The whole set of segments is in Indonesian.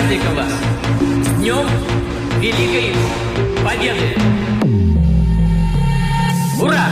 праздником вас! С Днем Великой Победы! Ура!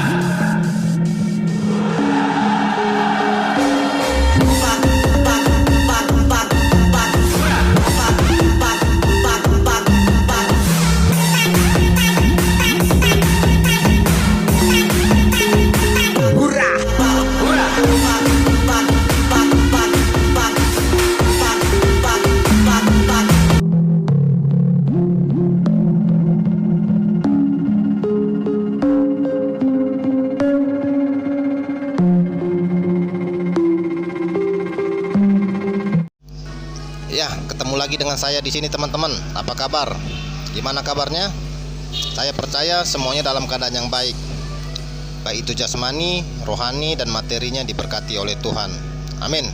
Ya, ketemu lagi dengan saya di sini teman-teman. Apa kabar? Gimana kabarnya? Saya percaya semuanya dalam keadaan yang baik. Baik itu jasmani, rohani, dan materinya diberkati oleh Tuhan. Amin.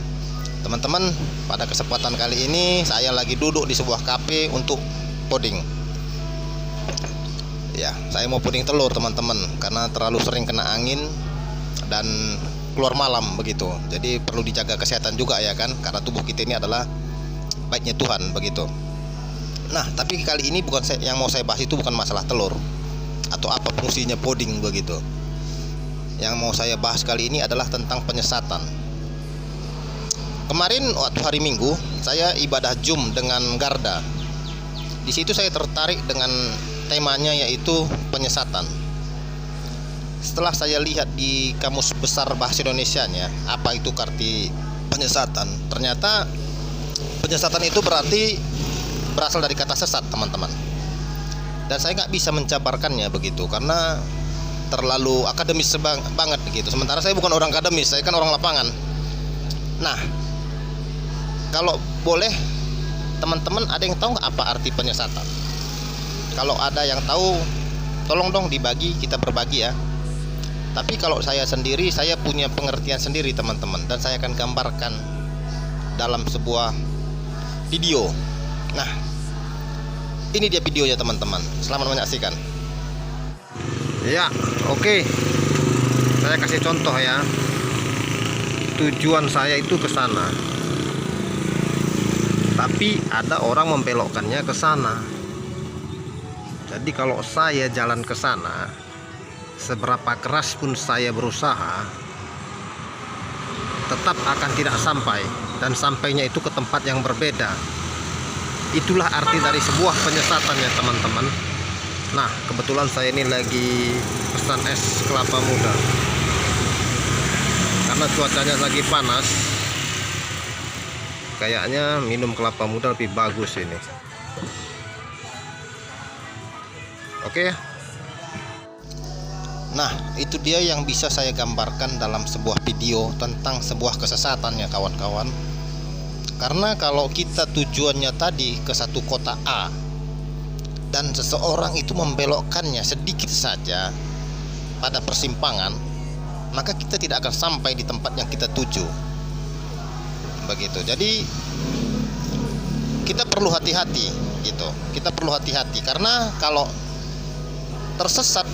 Teman-teman, pada kesempatan kali ini saya lagi duduk di sebuah kafe untuk puding. Ya, saya mau puding telur teman-teman, karena terlalu sering kena angin dan keluar malam begitu. Jadi perlu dijaga kesehatan juga ya kan, karena tubuh kita ini adalah baiknya Tuhan begitu. Nah, tapi kali ini yang mau saya bahas itu bukan masalah telur atau apa fungsinya puding begitu. Yang mau saya bahas kali ini adalah tentang penyesatan. Kemarin waktu hari Minggu saya ibadah Jum dengan Garda. Di situ saya tertarik dengan temanya, yaitu penyesatan. Setelah saya lihat di Kamus Besar Bahasa Indonesianya apa itu arti penyesatan, ternyata penyesatan itu berasal dari kata sesat teman-teman. Dan saya nggak bisa menjabarkannya begitu karena terlalu akademis banget begitu. Sementara saya bukan orang akademis, saya kan orang lapangan. Nah, kalau boleh teman-teman ada yang tahu nggak apa arti penyesatan? Kalau ada yang tahu, tolong dong dibagi, kita berbagi ya. Tapi kalau saya sendiri, saya punya pengertian sendiri teman-teman, dan saya akan gambarkan dalam sebuah video. Nah, ini dia videonya teman-teman. Selamat menyaksikan. Ya, oke. Saya kasih contoh ya. Tujuan saya itu ke sana, tapi ada orang membelokkannya ke sana. Jadi kalau saya jalan ke sana, seberapa keras pun saya berusaha, tetap akan tidak sampai, dan sampainya itu ke tempat yang berbeda. Itulah arti dari sebuah penyesatan ya teman-teman. Nah, kebetulan saya ini lagi pesan es kelapa muda karena cuacanya lagi panas. Kayaknya minum kelapa muda lebih bagus ini. Oke. Nah, itu dia yang bisa saya gambarkan dalam sebuah video tentang sebuah kesesatan ya kawan-kawan. Karena kalau kita tujuannya tadi ke satu kota A dan seseorang itu membelokkannya sedikit saja pada persimpangan, maka kita tidak akan sampai di tempat yang kita tuju. Begitu. Jadi kita perlu hati-hati gitu. Kita perlu hati-hati karena kalau tersesat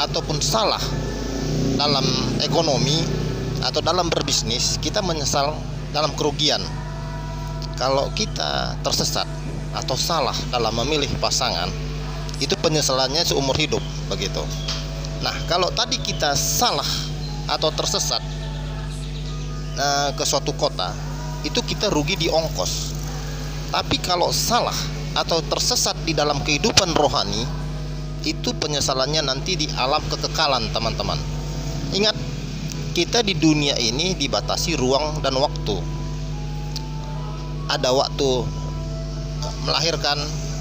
ataupun salah dalam ekonomi atau dalam berbisnis, kita menyesal dalam kerugian. Kalau kita tersesat atau salah dalam memilih pasangan, itu penyesalannya seumur hidup begitu. Nah, kalau tadi kita salah atau tersesat ke suatu kota, itu kita rugi di ongkos. Tapi kalau salah atau tersesat di dalam kehidupan rohani, itu penyesalannya nanti di alam kekekalan teman-teman. Ingat, kita di dunia ini dibatasi ruang dan waktu. Ada waktu melahirkan,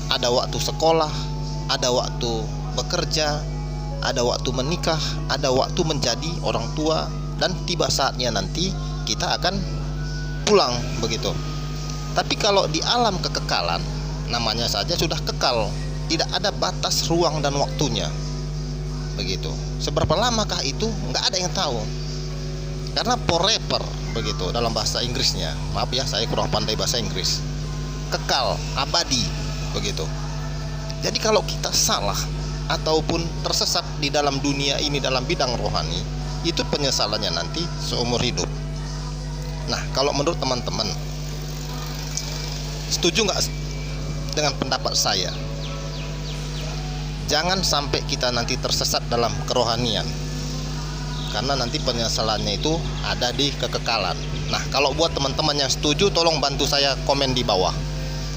ada waktu sekolah, ada waktu bekerja, ada waktu menikah, ada waktu menjadi orang tua, dan tiba saatnya nanti kita akan pulang begitu. Tapi kalau di alam kekekalan, namanya saja sudah kekal, tidak ada batas ruang dan waktunya begitu. Seberapa lamakah itu nggak ada yang tahu, karena forever begitu dalam bahasa Inggrisnya. Maaf ya, saya kurang pandai bahasa Inggris. Kekal, abadi begitu. Jadi kalau kita salah ataupun tersesat di dalam dunia ini dalam bidang rohani, itu penyesalannya nanti seumur hidup. Nah, kalau menurut teman-teman, setuju nggak dengan pendapat saya. Jangan sampai kita nanti tersesat dalam kerohanian, karena nanti penyesalannya itu ada di kekekalan. Nah, kalau buat teman-teman yang setuju, tolong bantu saya komen di bawah.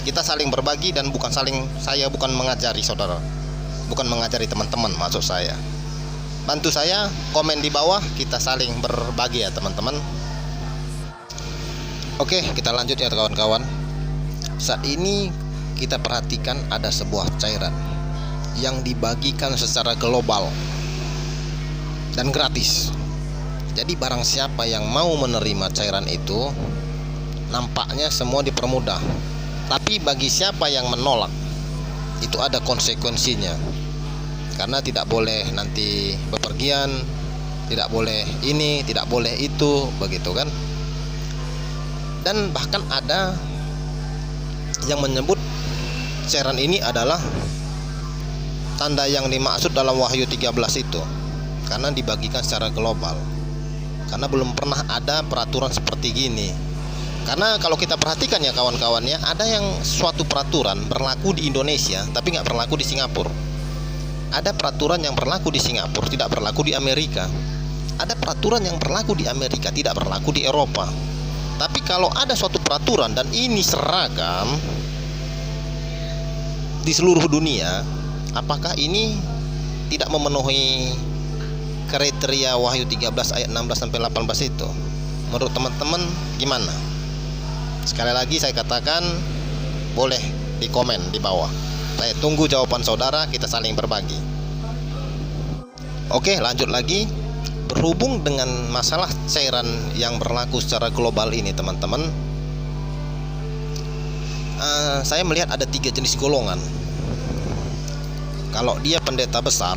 Kita saling berbagi dan saya bukan mengajari saudara, bukan mengajari teman-teman, maksud saya. Bantu saya komen di bawah, kita saling berbagi ya teman-teman. Oke, kita lanjut ya kawan-kawan. Saat ini kita perhatikan ada sebuah cairan yang dibagikan secara global dan gratis. Jadi barang siapa yang mau menerima cairan itu, nampaknya semua dipermudah. Tapi bagi siapa yang menolak, itu ada konsekuensinya. Karena tidak boleh nanti bepergian, tidak boleh ini, tidak boleh itu, begitu kan. Dan bahkan ada yang menyebut cairan ini adalah tanda yang dimaksud dalam Wahyu 13 itu, karena dibagikan secara global. Karena belum pernah ada peraturan seperti gini. Karena kalau kita perhatikan ya kawan-kawannya, ada yang suatu peraturan berlaku di Indonesia tapi nggak berlaku di Singapura. Ada peraturan yang berlaku di Singapura tidak berlaku di Amerika. Ada peraturan yang berlaku di Amerika tidak berlaku di Eropa. Tapi kalau ada suatu peraturan dan ini seragam di seluruh dunia, apakah ini tidak memenuhi kriteria Wahyu 13 ayat 16 sampai 18 itu? Menurut teman-teman gimana? Sekali lagi saya katakan, boleh di komen di bawah. Saya tunggu jawaban saudara, kita saling berbagi. Oke, lanjut lagi. Berhubung dengan masalah cairan yang berlaku secara global ini teman-teman, saya melihat ada 3 jenis golongan. Kalau dia pendeta besar,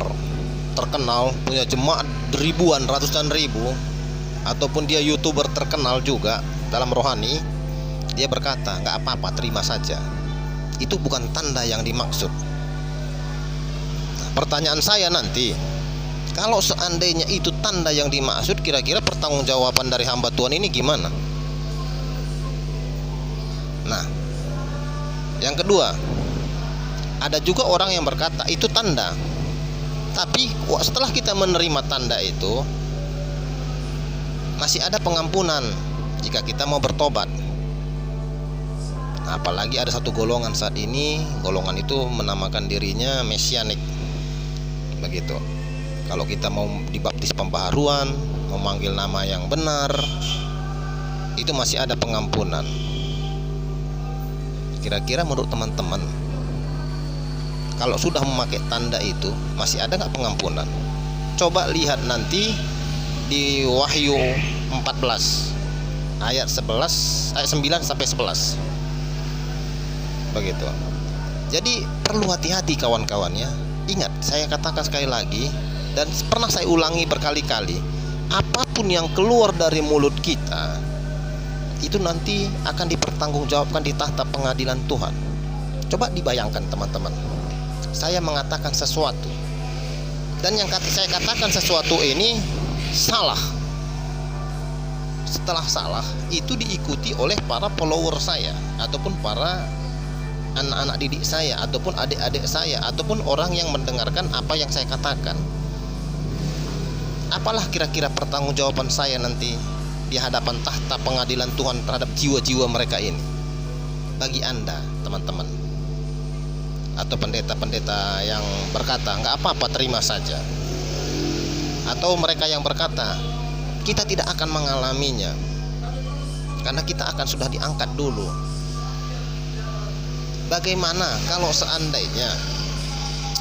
terkenal, punya jemaat ribuan, ratusan ribu, ataupun dia YouTuber terkenal juga dalam rohani, dia berkata, nggak apa-apa, terima saja. Itu bukan tanda yang dimaksud. Nah, pertanyaan saya nanti, kalau seandainya itu tanda yang dimaksud, kira-kira pertanggungjawaban dari hamba Tuhan ini gimana? Nah, yang kedua, ada juga orang yang berkata itu tanda, tapi setelah kita menerima tanda itu, masih ada pengampunan jika kita mau bertobat. Nah, apalagi ada satu golongan saat ini, golongan itu menamakan dirinya mesianik, begitu. Kalau kita mau dibaptis pembaharuan, memanggil nama yang benar, itu masih ada pengampunan. Kira-kira menurut teman-teman, kalau sudah memakai tanda itu, masih ada nggak pengampunan? Coba lihat nanti di Wahyu 14 ayat 9 sampai 11. Begitu. Jadi perlu hati-hati kawan-kawannya. Ingat, saya katakan sekali lagi dan pernah saya ulangi berkali-kali, apapun yang keluar dari mulut kita itu nanti akan dipertanggungjawabkan di tahta pengadilan Tuhan. Coba dibayangkan teman-teman, saya mengatakan sesuatu, dan yang saya katakan sesuatu ini salah. Setelah salah, itu diikuti oleh para follower saya, ataupun para anak-anak didik saya, ataupun adik-adik saya, ataupun orang yang mendengarkan apa yang saya katakan. Apalah kira-kira pertanggungjawaban saya nanti di hadapan tahta pengadilan Tuhan terhadap jiwa-jiwa mereka ini? Bagi Anda teman-teman, atau pendeta-pendeta yang berkata nggak apa-apa, terima saja, atau mereka yang berkata kita tidak akan mengalaminya karena kita akan sudah diangkat dulu. Bagaimana kalau seandainya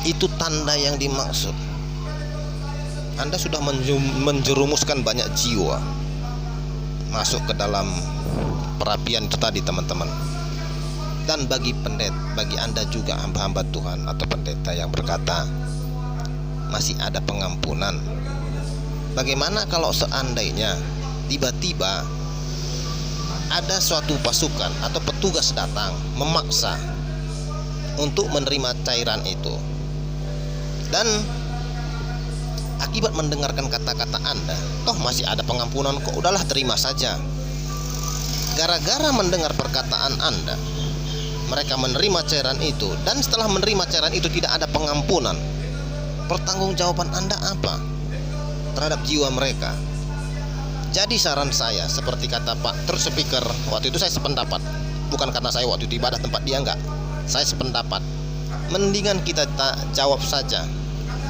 itu tanda yang dimaksud? Anda sudah menjerumuskan banyak jiwa masuk ke dalam perapian itu tadi teman-teman. Dan bagi Anda juga hamba-hamba Tuhan atau pendeta yang berkata masih ada pengampunan, bagaimana kalau seandainya tiba-tiba ada suatu pasukan atau petugas datang memaksa untuk menerima cairan itu, dan akibat mendengarkan kata-kata Anda, toh masih ada pengampunan kok, udahlah terima saja. Gara-gara mendengar perkataan Anda, mereka menerima cairan itu, dan setelah menerima cairan itu tidak ada pengampunan, pertanggungjawaban Anda apa terhadap jiwa mereka? Jadi saran saya, seperti kata Pak terus speaker, waktu itu saya sependapat, bukan karena saya waktu itu ibadah tempat dia, enggak, saya sependapat, mendingan kita jawab saja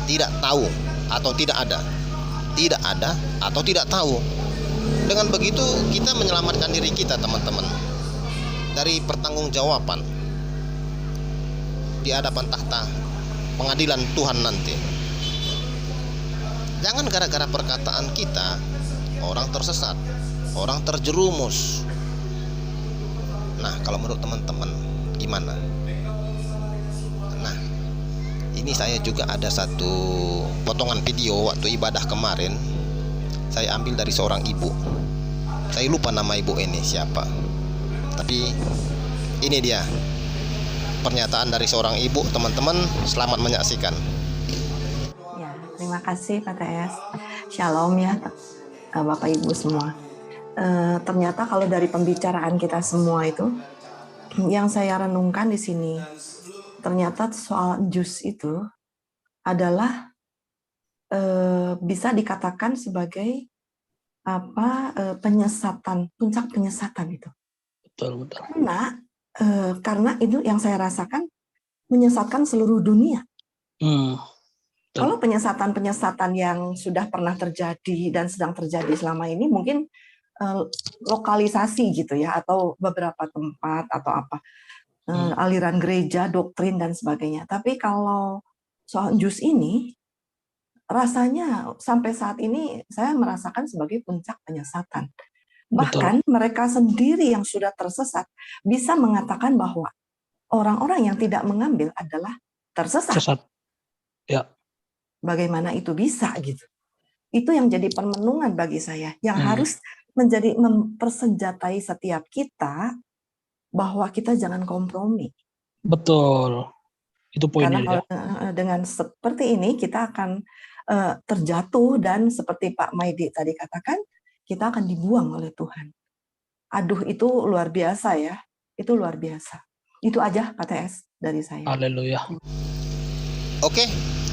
tidak tahu atau tidak ada, tidak ada atau tidak tahu. Dengan begitu kita menyelamatkan diri kita, teman-teman, dari pertanggungjawaban di hadapan tahta pengadilan Tuhan nanti. Jangan gara-gara perkataan kita orang tersesat, orang terjerumus. Nah, kalau menurut teman-teman gimana? Nah, ini saya juga ada satu potongan video waktu ibadah kemarin. Saya ambil dari seorang ibu. Saya lupa nama ibu ini siapa, tapi ini dia pernyataan dari seorang ibu, teman-teman. Selamat menyaksikan. Ya, terima kasih Pak TS. Shalom ya Bapak Ibu semua. Ternyata kalau dari pembicaraan kita semua itu, yang saya renungkan di sini, ternyata soal jus itu adalah bisa dikatakan sebagai penyesatan, puncak penyesatan itu. Betul. Karena itu yang saya rasakan menyesatkan seluruh dunia. Kalau penyesatan-penyesatan yang sudah pernah terjadi dan sedang terjadi selama ini mungkin lokalisasi gitu ya, atau beberapa tempat atau apa, aliran gereja, doktrin dan sebagainya. Tapi kalau soal jus ini, rasanya sampai saat ini saya merasakan sebagai puncak penyesatan. Bahkan mereka sendiri yang sudah tersesat bisa mengatakan bahwa orang-orang yang tidak mengambil adalah tersesat. Ya. Bagaimana itu bisa gitu? Itu yang jadi permenungan bagi saya, yang harus menjadi mempersenjatai setiap kita bahwa kita jangan kompromi. Betul. Itu poinnya. Karena kalau dengan seperti ini kita akan terjatuh, dan seperti Pak Maidi tadi katakan, kita akan dibuang oleh Tuhan. Aduh, itu luar biasa ya. Itu luar biasa. Itu aja Pak TS dari saya. Haleluya. Oke,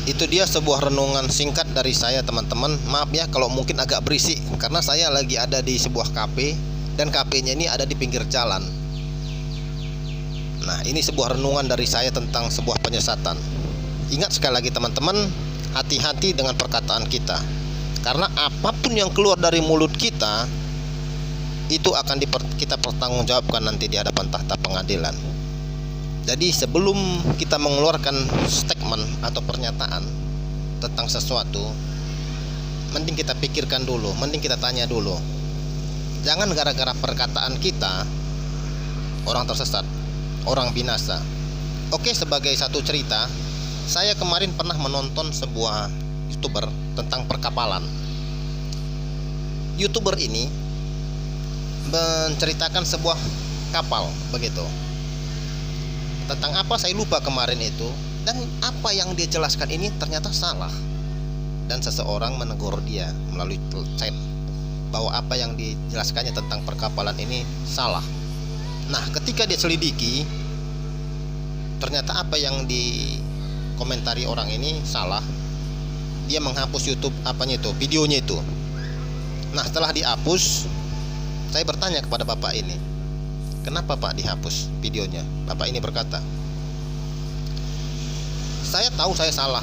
itu dia sebuah renungan singkat dari saya, teman-teman. Maaf ya kalau mungkin agak berisik, karena saya lagi ada di sebuah kafe, dan kafenya ini ada di pinggir jalan. Nah, ini sebuah renungan dari saya tentang sebuah penyesatan. Ingat sekali lagi teman-teman, hati-hati dengan perkataan kita, karena apapun yang keluar dari mulut kita itu akan kita pertanggungjawabkan nanti di hadapan tahta pengadilan. Jadi sebelum kita mengeluarkan statement atau pernyataan tentang sesuatu, mending kita pikirkan dulu, mending kita tanya dulu. Jangan gara-gara perkataan kita orang tersesat, orang binasa. Oke, sebagai satu cerita, saya kemarin pernah menonton sebuah YouTuber tentang perkapalan. YouTuber ini menceritakan sebuah kapal begitu. Tentang apa saya lupa kemarin itu, dan apa yang dia jelaskan ini ternyata salah. Dan seseorang menegur dia melalui chat bahwa apa yang dijelaskannya tentang perkapalan ini salah. Nah, ketika dia selidiki, ternyata apa yang dikomentari orang ini salah. Dia menghapus YouTube videonya itu. Nah, setelah dihapus, saya bertanya kepada bapak ini, kenapa Pak dihapus videonya? Bapak ini berkata, saya tahu saya salah,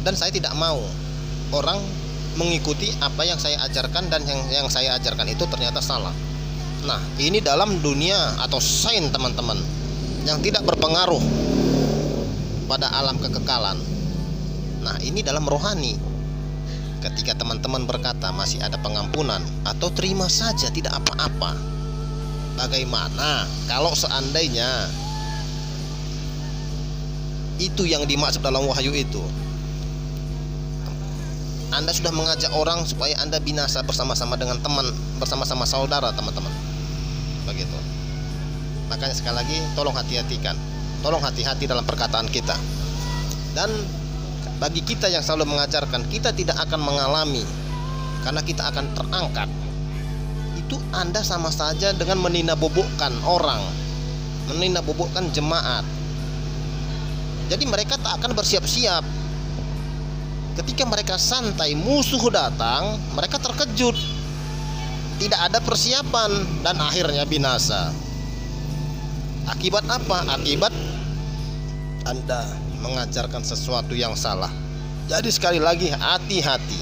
dan saya tidak mau orang mengikuti apa yang saya ajarkan, dan yang saya ajarkan itu ternyata salah. Nah, ini dalam dunia atau sains, teman-teman, yang tidak berpengaruh pada alam kekekalan. Nah, ini dalam rohani. Ketika teman-teman berkata masih ada pengampunan atau terima saja tidak apa-apa, bagaimana kalau seandainya itu yang dimaksud dalam wahyu itu? Anda sudah mengajak orang supaya Anda binasa bersama-sama dengan teman, bersama-sama saudara, teman-teman. Begitu. Makanya sekali lagi, tolong hati-hatikan. Tolong hati-hati dalam perkataan kita. Dan bagi kita yang selalu mengajarkan, kita tidak akan mengalami, karena kita akan terangkat. Itu Anda sama saja dengan meninabobokan orang menindakbobokkan jemaat. Jadi mereka tak akan bersiap-siap. Ketika mereka santai, musuh datang, mereka terkejut. Tidak ada persiapan dan akhirnya binasa. Akibat apa? Akibat Anda mengajarkan sesuatu yang salah. Jadi sekali lagi, hati-hati.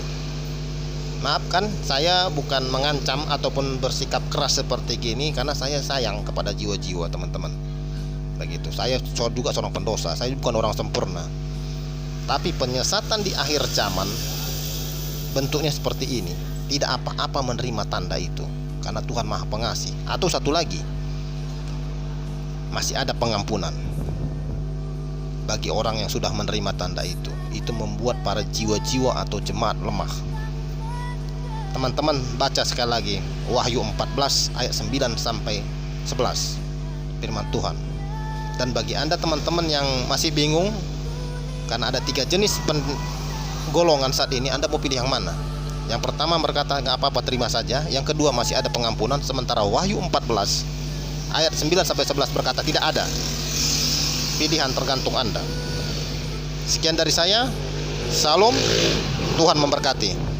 Maafkan, saya bukan mengancam ataupun bersikap keras seperti gini karena saya sayang kepada jiwa-jiwa teman-teman. Begitu. Saya juga seorang pendosa, saya bukan orang sempurna. Tapi penyesatan di akhir zaman bentuknya seperti ini. Tidak apa-apa menerima tanda itu, karena Tuhan Maha Pengasih. Atau satu lagi, masih ada pengampunan bagi orang yang sudah menerima tanda itu. Itu membuat para jiwa-jiwa atau jemaat lemah. Teman-teman baca sekali lagi Wahyu 14 ayat 9 sampai 11 firman Tuhan. Dan bagi Anda teman-teman yang masih bingung, karena ada 3 jenis golongan saat ini, Anda mau pilih yang mana? Yang pertama berkata nggak apa-apa, terima saja. Yang kedua masih ada pengampunan. Sementara Wahyu 14 ayat 9 sampai 11 berkata tidak ada. Pilihan tergantung Anda. Sekian dari saya. Salam, Tuhan memberkati.